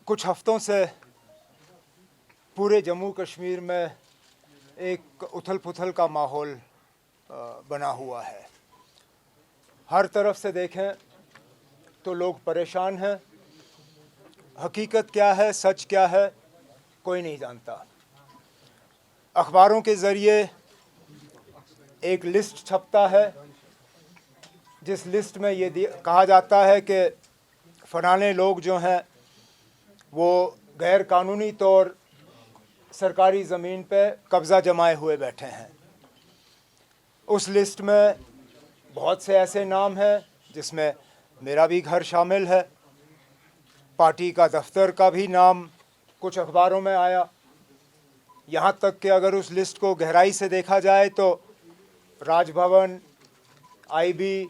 कुछ हफ्तों से पूरे जम्मू कश्मीर में एक उथल पुथल का माहौल बना हुआ है। हर तरफ से देखें तो लोग परेशान हैं। हकीकत क्या है, सच क्या है, कोई नहीं जानता। अखबारों के ज़रिए एक लिस्ट छपता है जिस लिस्ट में ये कहा जाता है कि फलाने लोग जो हैं वो गैर कानूनी तौर सरकारी ज़मीन पे कब्ज़ा जमाए हुए बैठे हैं। उस लिस्ट में बहुत से ऐसे नाम हैं जिसमें मेरा भी घर शामिल है। पार्टी का दफ्तर का भी नाम कुछ अखबारों में आया। यहाँ तक कि अगर उस लिस्ट को गहराई से देखा जाए तो Raj Bhavan, IB,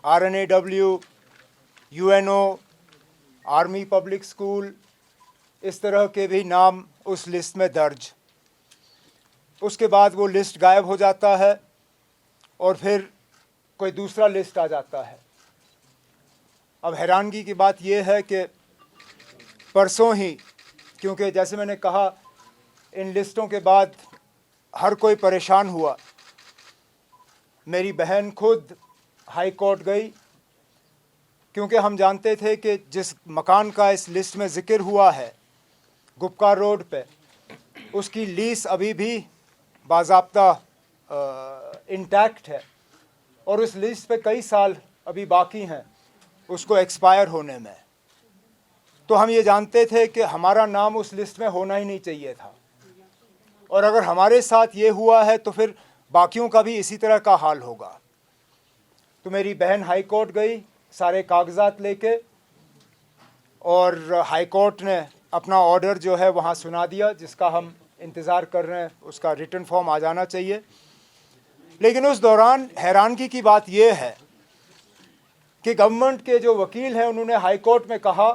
RAW, UNO, army public school, इस तरह के भी नाम उस लिस्ट में दर्ज। उसके बाद वो लिस्ट गायब हो जाता है और फिर कोई दूसरा लिस्ट आ जाता है। अब हैरानगी की बात यह है कि परसों ही, क्योंकि जैसे मैंने कहा इन लिस्टों के बाद हर कोई परेशान हुआ, मेरी बहन खुद हाई कोर्ट गई क्योंकि हम जानते थे कि जिस मकान का इस लिस्ट में ज़िक्र हुआ है गुपकार रोड पे, उसकी लीस अभी भी बाज़ाब्ता इंटैक्ट है और उस लिस्ट पे कई साल अभी बाकी हैं उसको एक्सपायर होने में। तो हम ये जानते थे कि हमारा नाम उस लिस्ट में होना ही नहीं चाहिए था, और अगर हमारे साथ ये हुआ है तो फिर बाकियों का भी इसी तरह का हाल होगा। तो मेरी बहन हाई कोर्ट गई सारे कागजात लेके, और हाई कोर्ट ने अपना ऑर्डर जो है वहाँ सुना दिया, जिसका हम इंतज़ार कर रहे हैं। उसका रिटन फॉर्म आ जाना चाहिए। लेकिन उस दौरान हैरानगी की बात यह है कि गवर्नमेंट के जो वकील हैं उन्होंने हाई कोर्ट में कहा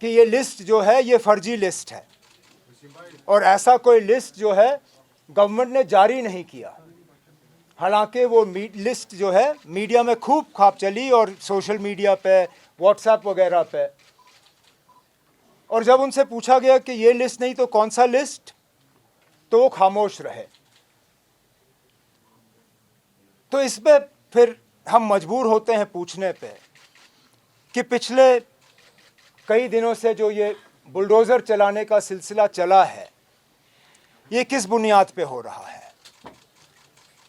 कि ये लिस्ट जो है ये फर्जी लिस्ट है, और ऐसा कोई लिस्ट जो है गवर्नमेंट ने जारी नहीं किया। हालांकि वो लिस्ट जो है मीडिया में खूब खाप चली और सोशल मीडिया पे, व्हाट्सएप वगैरह पे। और जब उनसे पूछा गया कि ये लिस्ट नहीं तो कौन सा लिस्ट, तो वो खामोश रहे। तो इसमें फिर हम मजबूर होते हैं पूछने पे कि पिछले कई दिनों से जो ये बुलडोज़र चलाने का सिलसिला चला है ये किस बुनियाद पे हो रहा है।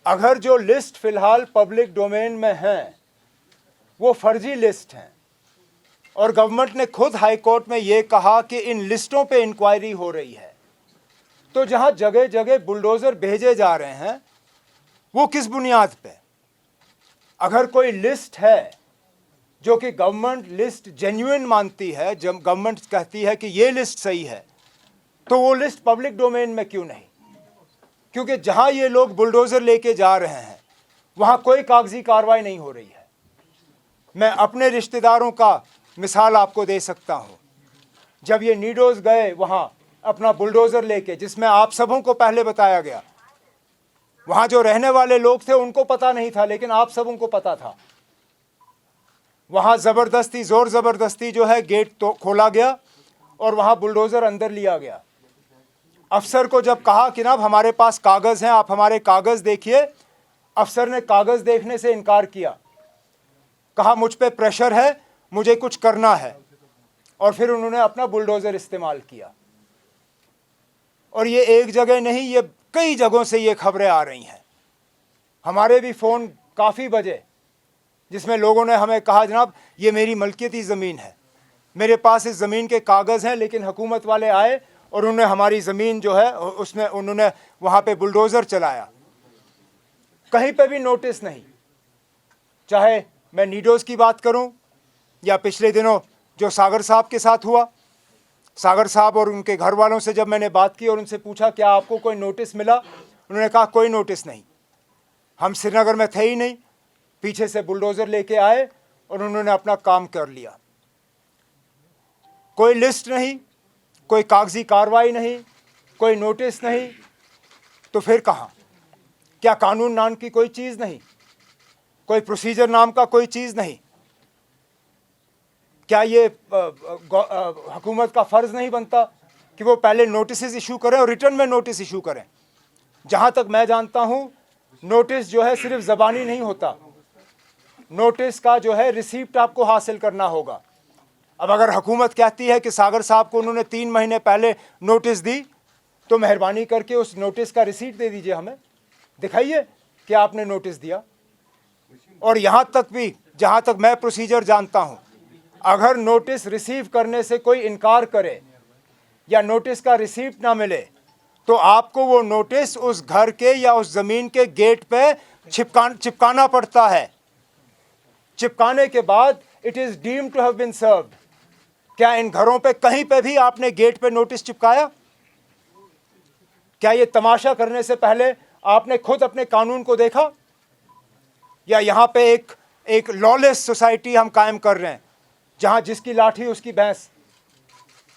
अगर जो लिस्ट फ़िलहाल पब्लिक डोमेन में हैं वो फर्जी लिस्ट हैं, और गवर्नमेंट ने खुद हाई कोर्ट में ये कहा कि इन लिस्टों पे इंक्वायरी हो रही है, तो जहां जगह जगह बुलडोज़र भेजे जा रहे हैं वो किस बुनियाद पे। अगर कोई लिस्ट है जो कि गवर्नमेंट लिस्ट जेन्युइन मानती है, जब गवर्नमेंट कहती है कि ये लिस्ट सही है, तो वो लिस्ट पब्लिक डोमेन में क्यों नहीं? क्योंकि जहां ये लोग बुलडोज़र लेके जा रहे हैं वहां कोई कागजी कार्रवाई नहीं हो रही है। मैं अपने रिश्तेदारों का मिसाल आपको दे सकता हूं। जब ये नीडोज़ गए वहां अपना बुलडोज़र लेके, जिसमें आप सबों को पहले बताया गया, वहां जो रहने वाले लोग थे उनको पता नहीं था, लेकिन आप सबों को पता था। वहां ज़बरदस्ती, ज़ोर ज़बरदस्ती जो है गेट तो खोला गया और वहां बुलडोज़र अंदर लिया गया। अफसर को जब कहा कि ना हमारे पास कागज़ हैं, आप हमारे कागज़ देखिए, अफसर ने कागज़ देखने से इनकार किया, कहा मुझ पे प्रेशर है, मुझे कुछ करना है, और फिर उन्होंने अपना बुलडोज़र इस्तेमाल किया। और ये एक जगह नहीं, ये कई जगहों से ये खबरें आ रही हैं। हमारे भी फ़ोन काफ़ी बजे जिसमें लोगों ने हमें कहा जनाब ये मेरी मलकियती ज़मीन है, मेरे पास इस ज़मीन के कागज़ हैं, लेकिन हुकूमत वाले आए और उन्होंने हमारी ज़मीन जो है उसमें उन्होंने वहाँ पे बुलडोज़र चलाया। कहीं पे भी नोटिस नहीं। चाहे मैं नीडोज़ की बात करूं या पिछले दिनों जो सागर साहब के साथ हुआ, सागर साहब और उनके घर वालों से जब मैंने बात की और उनसे पूछा क्या आपको कोई नोटिस मिला, उन्होंने कहा कोई नोटिस नहीं, हम श्रीनगर में थे ही नहीं, पीछे से बुलडोज़र लेके आए और उन्होंने अपना काम कर लिया। कोई लिस्ट नहीं, कोई कागजी कार्रवाई नहीं, कोई नोटिस नहीं, तो फिर कहाँ? क्या कानून नाम की कोई चीज़ नहीं, कोई प्रोसीजर नाम का कोई चीज़ नहीं? क्या ये हुकूमत का फ़र्ज़ नहीं बनता कि वो पहले नोटिस इशू करें और रिटर्न में नोटिस इशू करें? जहाँ तक मैं जानता हूँ, नोटिस जो है सिर्फ ज़बानी नहीं होता, नोटिस का जो है रिसीप्ट आपको हासिल करना होगा। अब अगर हुकूमत कहती है कि सागर साहब को उन्होंने 3 महीने पहले नोटिस दी, तो मेहरबानी करके उस नोटिस का रिसीट दे दीजिए, हमें दिखाइए कि आपने नोटिस दिया। और यहाँ तक भी, जहाँ तक मैं प्रोसीजर जानता हूँ, अगर नोटिस रिसीव करने से कोई इनकार करे या नोटिस का रिसीप्ट ना मिले, तो आपको वो नोटिस उस घर के या उस ज़मीन के गेट पे चिपकाना पड़ता है। चिपकाने के बाद it is deemed to have been served. क्या इन घरों पे कहीं पे भी आपने गेट पे नोटिस चिपकाया? क्या ये तमाशा करने से पहले आपने खुद अपने कानून को देखा? या यहाँ पे एक लॉलेस सोसाइटी हम कायम कर रहे हैं, जहाँ जिसकी लाठी उसकी भैंस,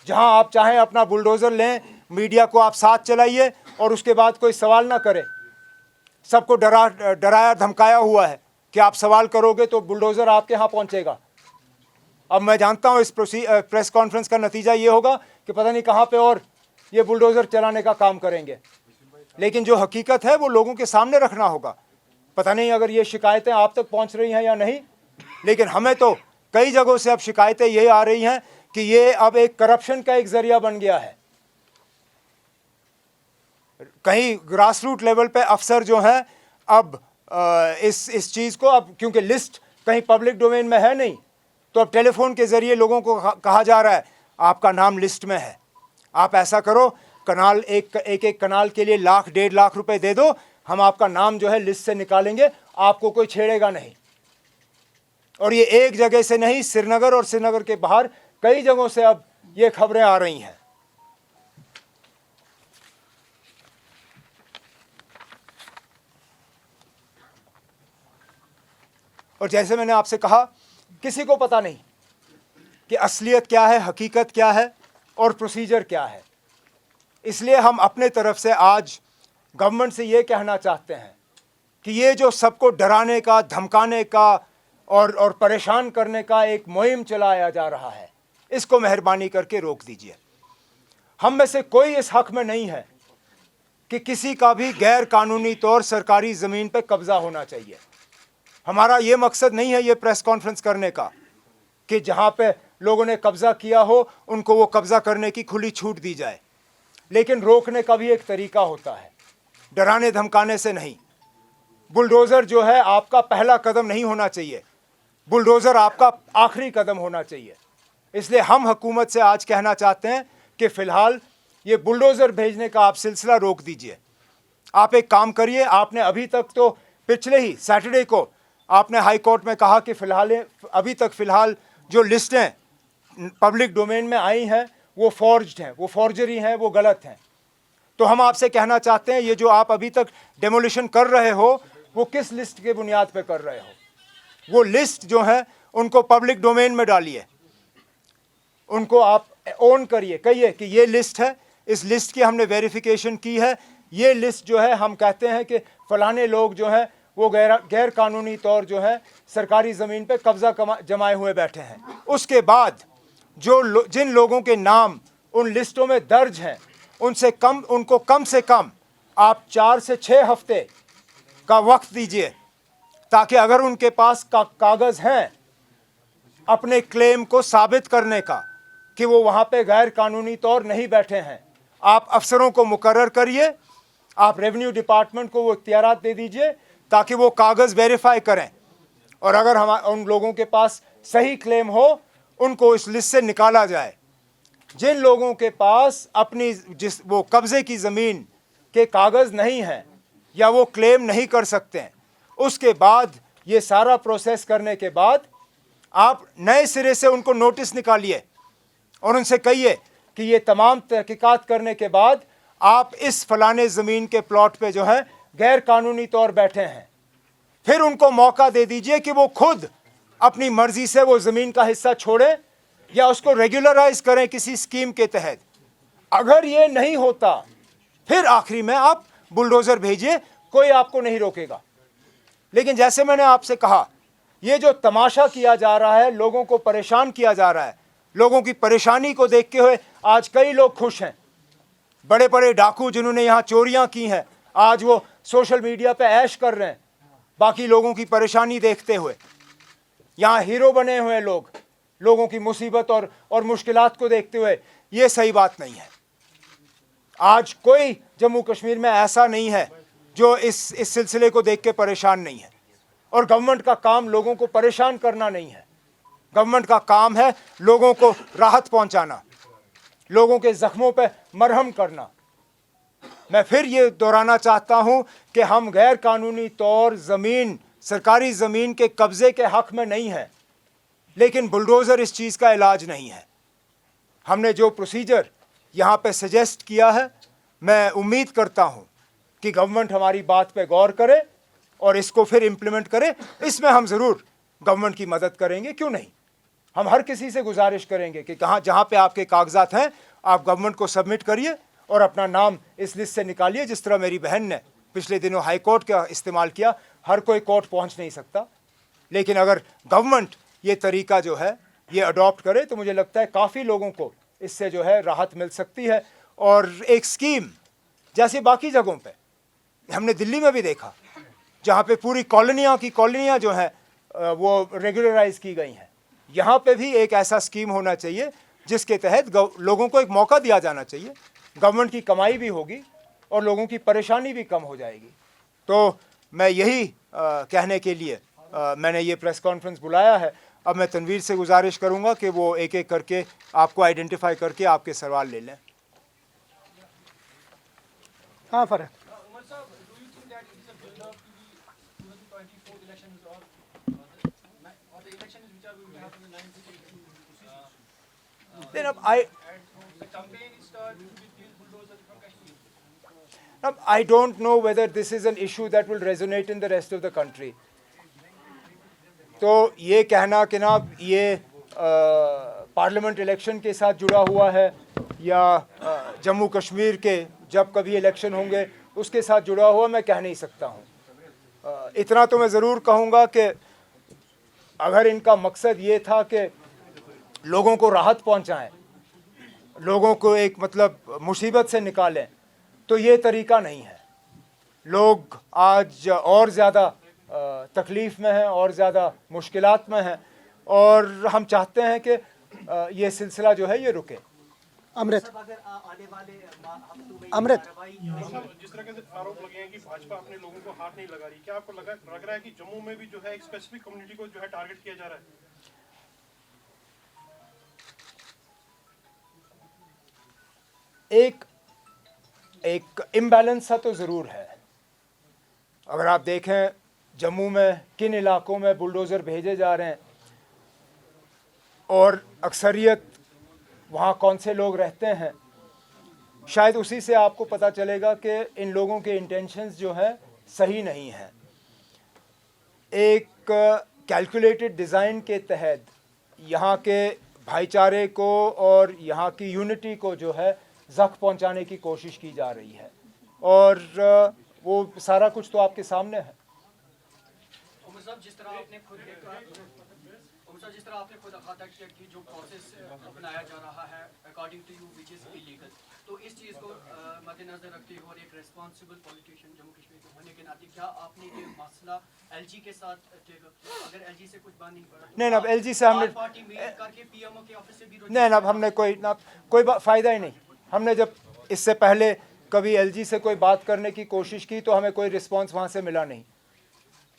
जहाँ आप चाहें अपना बुलडोज़र लें, मीडिया को आप साथ चलाइए और उसके बाद कोई सवाल ना करे। सबको डराया धमकाया हुआ है कि आप सवाल करोगे तो बुलडोज़र आपके यहाँ पहुँचेगा। अब मैं जानता हूँ इस प्रेस कॉन्फ्रेंस का नतीजा ये होगा कि पता नहीं कहाँ पे और ये बुलडोज़र चलाने का काम करेंगे, लेकिन जो हकीकत है वो लोगों के सामने रखना होगा। पता नहीं अगर ये शिकायतें आप तक पहुँच रही हैं या नहीं, लेकिन हमें तो कई जगहों से अब शिकायतें ये आ रही हैं कि ये अब एक करप्शन का एक ज़रिया बन गया है। कहीं ग्रास रूट लेवल पे अफसर जो हैं अब इस चीज़ को, अब क्योंकि लिस्ट कहीं पब्लिक डोमेन में है नहीं, तो अब टेलीफोन के ज़रिए लोगों को कहा जा रहा है आपका नाम लिस्ट में है, आप ऐसा करो, कनाल एक कनाल के लिए 1,00,000 1,50,000 रुपए दे दो, हम आपका नाम जो है लिस्ट से निकालेंगे, आपको कोई छेड़ेगा नहीं। और ये एक जगह से नहीं, श्रीनगर और श्रीनगर के बाहर कई जगहों से अब ये खबरें आ रही हैं। और जैसे मैंने आपसे कहा, किसी को पता नहीं कि असलियत क्या है, हकीकत क्या है और प्रोसीजर क्या है। इसलिए हम अपने तरफ से आज गवर्नमेंट से ये कहना चाहते हैं कि ये जो सबको डराने का, धमकाने का और परेशान करने का एक मुहिम चलाया जा रहा है, इसको मेहरबानी करके रोक दीजिए। हम में से कोई इस हक में नहीं है कि किसी का भी गैर कानूनी तौर सरकारी ज़मीन पर कब्ज़ा होना चाहिए। हमारा ये मकसद नहीं है ये प्रेस कॉन्फ्रेंस करने का कि जहाँ पे लोगों ने कब्ज़ा किया हो उनको वो कब्ज़ा करने की खुली छूट दी जाए, लेकिन रोकने का भी एक तरीका होता है, डराने धमकाने से नहीं। बुलडोज़र जो है आपका पहला कदम नहीं होना चाहिए, बुलडोज़र आपका आखिरी कदम होना चाहिए। इसलिए हम हुकूमत से आज कहना चाहते हैं कि फ़िलहाल ये बुलडोज़र भेजने का आप सिलसिला रोक दीजिए। आप एक काम करिए, आपने अभी तक तो पिछले ही सैटरडे को आपने हाई कोर्ट में कहा कि अभी तक फ़िलहाल जो लिस्टें पब्लिक डोमेन में आई हैं वो फॉर्ज्ड हैं, वो फॉर्जरी हैं, वो गलत हैं। तो हम आपसे कहना चाहते हैं ये जो आप अभी तक डेमोलिशन कर रहे हो वो किस लिस्ट के बुनियाद पे कर रहे हो? वो लिस्ट जो है उनको पब्लिक डोमेन में डालिए, उनको आप ओन करिए, कहिए कि ये लिस्ट है, इस लिस्ट की हमने वेरिफिकेशन की है, ये लिस्ट जो है हम कहते हैं कि फलाने लोग जो हैं वो गैर कानूनी तौर जो है सरकारी ज़मीन पे कब्ज़ा जमाए हुए बैठे हैं। उसके बाद जिन लोगों के नाम उन लिस्टों में दर्ज हैं उनको कम से कम आप 4 से 6 हफ्ते का वक्त दीजिए, ताकि अगर उनके पास कागज़ हैं अपने क्लेम को साबित करने का कि वो वहाँ पे गैर कानूनी तौर नहीं बैठे हैं, आप अफसरों को मुकर्रर करिए, आप रेवेन्यू डिपार्टमेंट को वो इख्तियारात दे दीजिए ताकि वो कागज़ वेरीफाई करें, और अगर उन लोगों के पास सही क्लेम हो उनको इस लिस्ट से निकाला जाए। जिन लोगों के पास अपनी वो कब्ज़े की ज़मीन के कागज़ नहीं हैं या वो क्लेम नहीं कर सकते हैं, उसके बाद ये सारा प्रोसेस करने के बाद आप नए सिरे से उनको नोटिस निकालिए और उनसे कहिए कि ये तमाम तहकीकात करने के बाद आप इस फलाने ज़मीन के प्लॉट पे जो है गैर कानूनी तौर बैठे हैं। फिर उनको मौका दे दीजिए कि वो खुद अपनी मर्ज़ी से वो ज़मीन का हिस्सा छोड़ें या उसको रेगुलराइज करें किसी स्कीम के तहत। अगर ये नहीं होता फिर आखिरी में आप बुलडोज़र भेजिए, कोई आपको नहीं रोकेगा। लेकिन जैसे मैंने आपसे कहा ये जो तमाशा किया जा रहा है, लोगों को परेशान किया जा रहा है, लोगों की परेशानी को देखते हुए आज कई लोग खुश हैं। बड़े बड़े डाकू जिन्होंने यहाँ चोरियां की हैं, आज वो सोशल मीडिया पे ऐश कर रहे हैं बाकी लोगों की परेशानी देखते हुए। यहाँ हीरो बने हुए लोग लोगों की मुसीबत और मुश्किलात को देखते हुए, ये सही बात नहीं है। आज कोई जम्मू कश्मीर में ऐसा नहीं है जो इस सिलसिले को देख के परेशान नहीं है। और गवर्नमेंट का काम लोगों को परेशान करना नहीं है, गवर्नमेंट का काम है लोगों को राहत पहुंचाना, लोगों के जख्मों पे मरहम करना। मैं फिर ये दोहराना चाहता हूं कि हम गैर कानूनी तौर ज़मीन, सरकारी ज़मीन के कब्ज़े के हक़ में नहीं हैं, लेकिन बुलडोज़र इस चीज़ का इलाज नहीं है। हमने जो प्रोसीजर यहाँ पे सजेस्ट किया है, मैं उम्मीद करता हूँ कि गवर्नमेंट हमारी बात पे गौर करे और इसको फिर इम्प्लीमेंट करे। इसमें हम ज़रूर गवर्नमेंट की मदद करेंगे, क्यों नहीं। हम हर किसी से गुजारिश करेंगे कि जहाँ पे आपके कागजात हैं आप गवर्नमेंट को सबमिट करिए और अपना नाम इस लिस्ट से निकालिए। जिस तरह मेरी बहन ने पिछले दिनों हाई कोर्ट का इस्तेमाल किया, हर कोई कोर्ट पहुँच नहीं सकता, लेकिन अगर गवर्नमेंट ये तरीका जो है ये अडॉप्ट करे तो मुझे लगता है काफ़ी लोगों को इससे जो है राहत मिल सकती है। और एक स्कीम जैसे बाकी जगहों पे हमने दिल्ली में भी देखा, जहाँ पे पूरी कॉलोनियाँ जो हैं वो रेगुलराइज की गई हैं, यहाँ पे भी एक ऐसा स्कीम होना चाहिए जिसके तहत लोगों को एक मौका दिया जाना चाहिए। गवर्नमेंट की कमाई भी होगी और लोगों की परेशानी भी कम हो जाएगी। तो मैं यही कहने के लिए मैंने ये प्रेस कॉन्फ्रेंस बुलाया है। अब मैं तनवीर से गुजारिश करूंगा कि वो एक एक करके आपको आइडेंटिफाई करके आपके सवाल ले लें। हाँ फरक Then I don't know whether this is an issue that will resonate in the rest of the country. तो ये कहना कि ना ये पार्लियामेंट इलेक्शन के साथ जुड़ा हुआ है या जम्मू कश्मीर के जब कभी इलेक्शन होंगे उसके साथ जुड़ा हुआ, मैं कह नहीं सकता हूँ। इतना तो मैं ज़रूर कहूँगा कि अगर इनका मकसद ये था कि लोगों को राहत पहुँचाएं, लोगों को एक मतलब मुसीबत से निकालें, तो ये तरीका नहीं है। लोग आज और ज़्यादा तकलीफ़ में हैं और ज़्यादा मुश्किलात में हैं और हम चाहते हैं कि ये सिलसिला जो है ये रुके। अमृत जिस तरह के आरोप लगे हैं कि भाजपा अपने लोगों को हाथ नहीं लगा रही, क्या आपको लग रहा है कि जम्मू में भी जो है एक स्पेसिफिक कम्युनिटी को जो है टारगेट किया जा रहा है? एक इम्बैलेंस सा तो ज़रूर है। अगर आप देखें जम्मू में किन इलाकों में बुलडोज़र भेजे जा रहे हैं और अक्सरियत वहाँ कौन से लोग रहते हैं, शायद उसी से आपको पता चलेगा कि इन लोगों के इंटेंशंस जो हैं सही नहीं हैं। एक कैलकुलेटेड डिज़ाइन के तहत यहाँ के भाईचारे को और यहाँ की यूनिटी को जो है ज़ख्म पहुँचाने की कोशिश की जा रही है और वो सारा कुछ तो आपके सामने है। जिस तरह आपने खुद अखाता किया कि जो प्रोसेस अपनाया जा रहा है according to you which is illegal, तो इस चीज़ को मद्देनजर रखते हुए और एक रिस्पॉन्सिबल पॉलिटिशियन जम्मू कश्मीर के होने के नाते क्या आपने ये मसला एलजी के साथ अगर एलजी से कुछ बात नहीं पड़ा? नहीं, अब एलजी से हमने पार्टी मीट करके पीएमओ के ऑफिस से भी नहीं, अब हमने कोई फ़ायदा ही नहीं। हमने जब इससे पहले कभी एलजी से कोई बात करने की कोशिश की तो हमें कोई रिस्पांस वहाँ से मिला नहीं।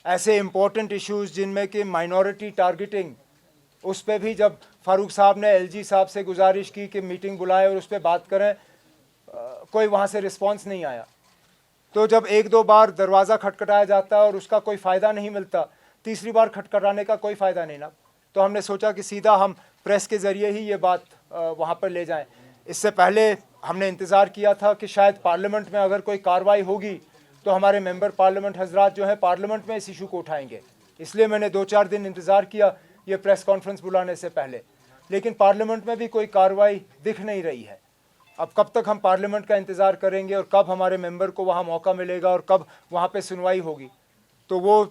ऐसे इम्पोर्टेंट इश्यूज़ जिनमें कि माइनॉरिटी टारगेटिंग, उस पर भी जब फारूक साहब ने एलजी साहब से गुजारिश की कि मीटिंग बुलाएं और उस पर बात करें, कोई वहाँ से रिस्पांस नहीं आया। तो जब एक दो बार दरवाज़ा खटखटाया जाता है और उसका कोई फ़ायदा नहीं मिलता, तीसरी बार खटखटाने का कोई फ़ायदा नहीं ना। तो हमने सोचा कि सीधा हम प्रेस के ज़रिए ही ये बात वहाँ पर ले जाएं। इससे पहले हमने इंतज़ार किया था कि शायद पार्लियामेंट में अगर कोई कार्रवाई होगी तो हमारे मेंबर पार्लियामेंट हजरात जो हैं पार्लियामेंट में इस इशू को उठाएंगे। इसलिए मैंने 2-4 दिन इंतज़ार किया ये प्रेस कॉन्फ्रेंस बुलाने से पहले, लेकिन पार्लियामेंट में भी कोई कार्रवाई दिख नहीं रही है। अब कब तक हम पार्लियामेंट का इंतज़ार करेंगे और कब हमारे मेंबर को वहाँ मौका मिलेगा और कब वहाँ पे सुनवाई होगी? तो वो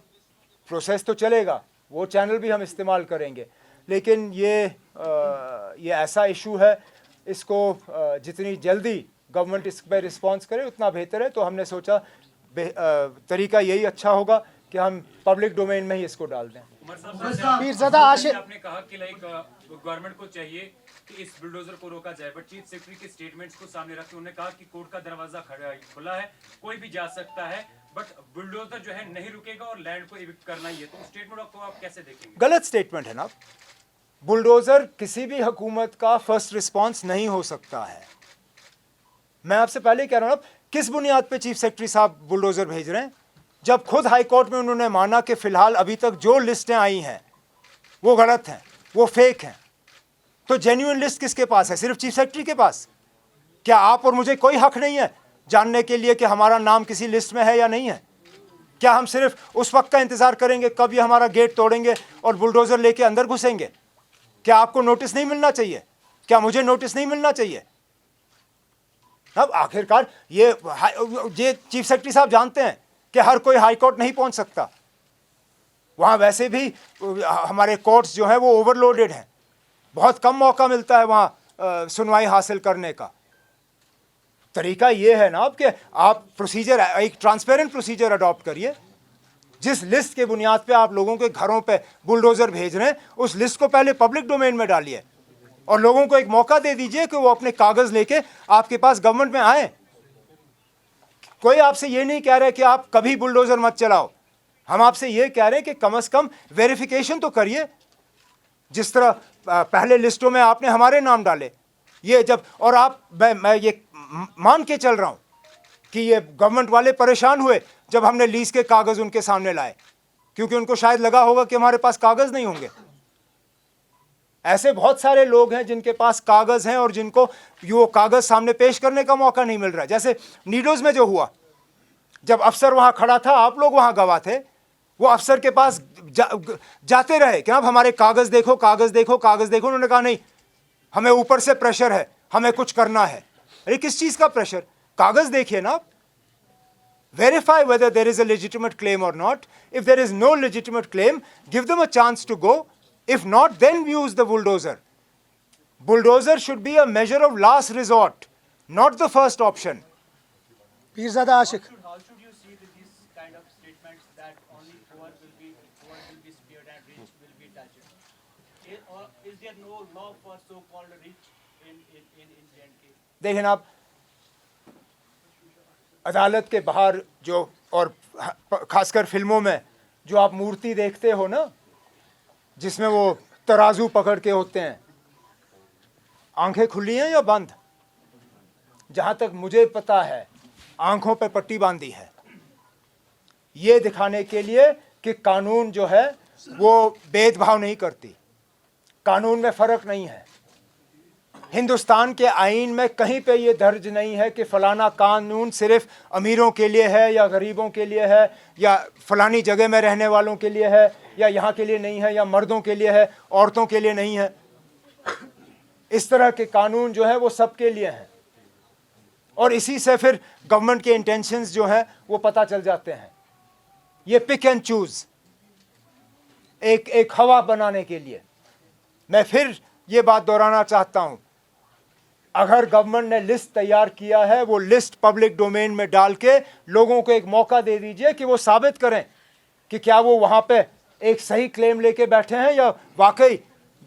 प्रोसेस तो चलेगा, वो चैनल भी हम इस्तेमाल करेंगे। लेकिन ये ऐसा इशू है, इसको जितनी जल्दी गवर्नमेंट इस पर रिस्पॉन्स करे उतना बेहतर है। तो हमने सोचा तरीका यही अच्छा होगा कि हम पब्लिक डोमेन में ही इसको डाल दें। पीरज़ादा आशिक आपने कहा कि लाइक गवर्नमेंट को चाहिए कि इस बुलडोजर को रोका जाए, बट चीफ सेक्रेटरी के स्टेटमेंट्स को सामने रखते उन्होंने कहा कि कोर्ट का दरवाजा खुला है, कोई भी जा सकता है, बट बुलडोजर जो है नहीं रुकेगा और लैंड को इविक्ट करना ही है। तो स्टेटमेंट को आप कैसे देखेंगे? गलत स्टेटमेंट है ना। बुलडोजर किसी भी हुकूमत का फर्स्ट रिस्पांस नहीं हो सकता है। मैं आपसे पहले कह रहा हूं, किस बुनियाद पे चीफ सेक्रेटरी साहब बुलडोजर भेज रहे हैं, जब खुद हाई कोर्ट में उन्होंने माना कि फिलहाल अभी तक जो लिस्टें आई हैं वो गलत हैं, वो फेक हैं। तो जेन्युइन लिस्ट किसके पास है? सिर्फ चीफ सेक्रेटरी के पास। क्या आप और मुझे कोई हक नहीं है जानने के लिए कि हमारा नाम किसी लिस्ट में है या नहीं है? क्या हम सिर्फ उस वक्त का इंतजार करेंगे कब ये हमारा गेट तोड़ेंगे और बुलडोजर लेके अंदर घुसेंगे? क्या आपको नोटिस नहीं मिलना चाहिए? क्या मुझे नोटिस नहीं मिलना चाहिए? अब आखिरकार ये चीफ सेक्रेटरी साहब जानते हैं कि हर कोई हाई कोर्ट नहीं पहुंच सकता। वहां वैसे भी हमारे कोर्ट्स जो है वो ओवरलोडेड हैं, बहुत कम मौका मिलता है वहां सुनवाई हासिल करने का। तरीका ये है ना अब कि आप प्रोसीजर, एक ट्रांसपेरेंट प्रोसीजर अडॉप्ट करिए। जिस लिस्ट के बुनियाद पे आप लोगों के घरों पे बुलडोजर भेज रहे हैं, उस लिस्ट को पहले पब्लिक डोमेन में डालिए और लोगों को एक मौका दे दीजिए कि वो अपने कागज लेके आपके पास गवर्नमेंट में आए। कोई आपसे ये नहीं कह रहे कि आप कभी बुलडोजर मत चलाओ। हम आपसे ये कह रहे हैं कि कम से कम वेरिफिकेशन तो करिए। जिस तरह पहले लिस्टों में आपने हमारे नाम डाले, ये जब, और आप मैं ये मान के चल रहा हूं कि ये गवर्नमेंट वाले परेशान हुए जब हमने लीज के कागज उनके सामने लाए, क्योंकि उनको शायद लगा होगा कि हमारे पास कागज नहीं होंगे। ऐसे बहुत सारे लोग हैं जिनके पास कागज हैं और जिनको वो कागज सामने पेश करने का मौका नहीं मिल रहा है। जैसे नीडोज में जो हुआ, जब अफसर वहां खड़ा था, आप लोग वहां गवाह थे, वो अफसर के पास जाते रहे कि आप हमारे कागज देखो, कागज देखो, कागज देखो। उन्होंने कहा नहीं, हमें ऊपर से प्रेशर है, हमें कुछ करना है। अरे किस चीज का प्रेशर? कागज देखिए ना। Verify whether there is a legitimate claim or not. If there is no legitimate claim, give them a chance to go. If not, then use the bulldozer. Bulldozer should be a measure of last resort, not the first option. Pirzada Ashique How should you see with these kind of statements that only poor will be spared and rich will be touched? Or is there no law for so-called rich in J&K? देखें आप, अदालत के बाहर जो, और खासकर फिल्मों में जो आप मूर्ति देखते हो ना, जिसमें वो तराजू पकड़ के होते हैं, आंखें खुली हैं या बंद? जहां तक मुझे पता है आंखों पर पट्टी बांधी है, ये दिखाने के लिए कि कानून जो है वो भेदभाव नहीं करती, कानून में फर्क नहीं है। हिंदुस्तान के आईन में कहीं पे ये दर्ज नहीं है कि फलाना कानून सिर्फ अमीरों के लिए है या गरीबों के लिए है, या फलानी जगह में रहने वालों के लिए है, या यहाँ के लिए नहीं है, या मर्दों के लिए है, औरतों के लिए नहीं है। इस तरह के कानून जो है वो सबके लिए हैं, और इसी से फिर गवर्नमेंट के इंटेंशंस जो हैं वो पता चल जाते हैं। ये पिक एंड चूज एक हवा बनाने के लिए। मैं फिर ये बात दोहराना चाहता हूं, अगर गवर्नमेंट ने लिस्ट तैयार किया है, वो लिस्ट पब्लिक डोमेन में डाल के लोगों को एक मौका दे दीजिए कि वो साबित करें कि क्या वो वहां पे एक सही क्लेम लेके बैठे हैं या वाकई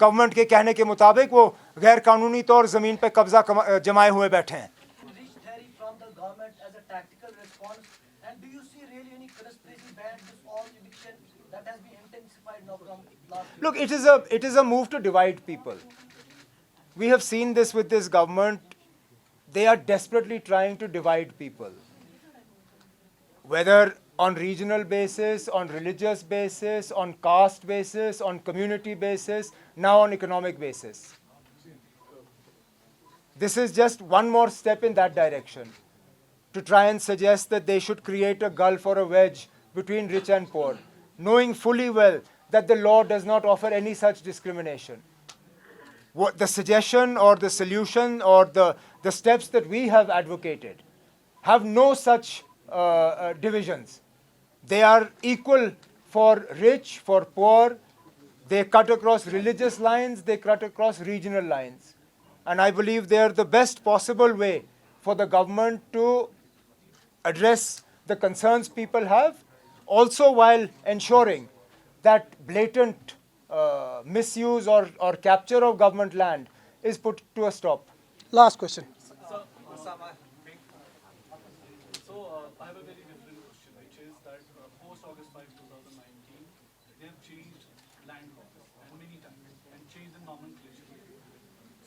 गवर्नमेंट के कहने के मुताबिक वो गैर कानूनी तौर जमीन पे कब्जा जमाए हुए बैठे हैं। Rich theory from the government as a tactical response, and do you see really any conspiracy behind this all eviction that has been intensified now from last week? Look, it is a move to divide people. We have seen this with this government. They are desperately trying to divide people, whether on regional basis, on religious basis, on caste basis, on community basis, now on economic basis. This is just one more step in that direction, to try and suggest that they should create a gulf or a wedge between rich and poor, knowing fully well that the law does not offer any such discrimination. What the suggestion or the solution or the steps that we have advocated have no such divisions. They are equal for rich, for poor, They cut across religious lines, they cut across regional lines. And I believe they are the best possible way for the government to address the concerns people have, also while ensuring that blatant misuse or capture of government land is put to a stop. Last question. So I have a very different question, which is that post August 5, 2019, they have changed land laws and many times and changed the nomenclature.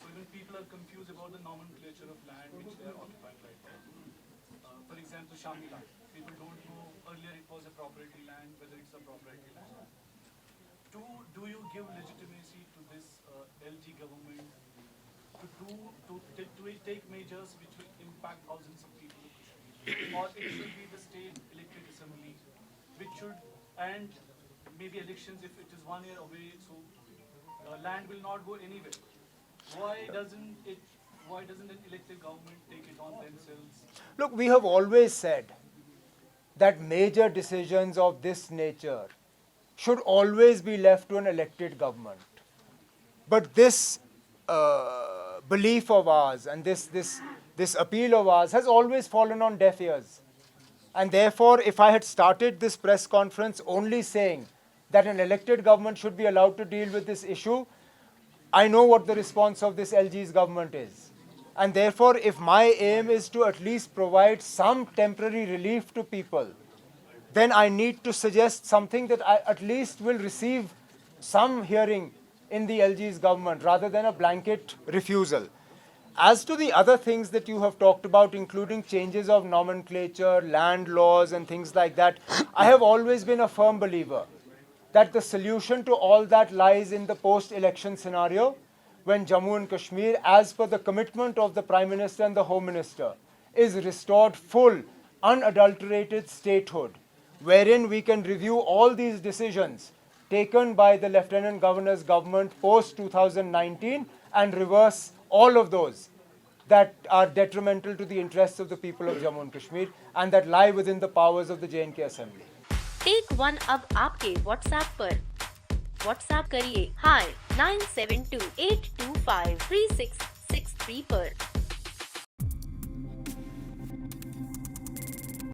So even people are confused about the nomenclature of land which they are occupying right now. For example, Shami land. People don't know, earlier it was a property land, whether it's a property land. Do you give legitimacy to this LG government to take measures which will impact thousands of people of Kashmir? Or it should be the state elected assembly, which should, and maybe elections if it is 1 year away, so land will not go anywhere. Why doesn't an elected government take it on themselves? Look, we have always said that major decisions of this nature should always be left to an elected government. But this belief of ours and this appeal of ours has always fallen on deaf ears. And therefore, if I had started this press conference only saying that an elected government should be allowed to deal with this issue, I know what the response of this LG's government is. And therefore, if my aim is to at least provide some temporary relief to people, then I need to suggest something that I at least will receive some hearing in the LG's government rather than a blanket refusal. As to the other things that you have talked about, including changes of nomenclature, land laws and things like that, I have always been a firm believer that the solution to all that lies in the post-election scenario when Jammu and Kashmir, as per the commitment of the Prime Minister and the Home Minister, is restored full, unadulterated statehood, wherein we can review all these decisions taken by the Lieutenant Governor's government post-2019 and reverse all of those that are detrimental to the interests of the people of Jammu and Kashmir and that lie within the powers of the J&K Assembly. Take one अब आपके WhatsApp पर WhatsApp करिए Hi 9728253663 पर।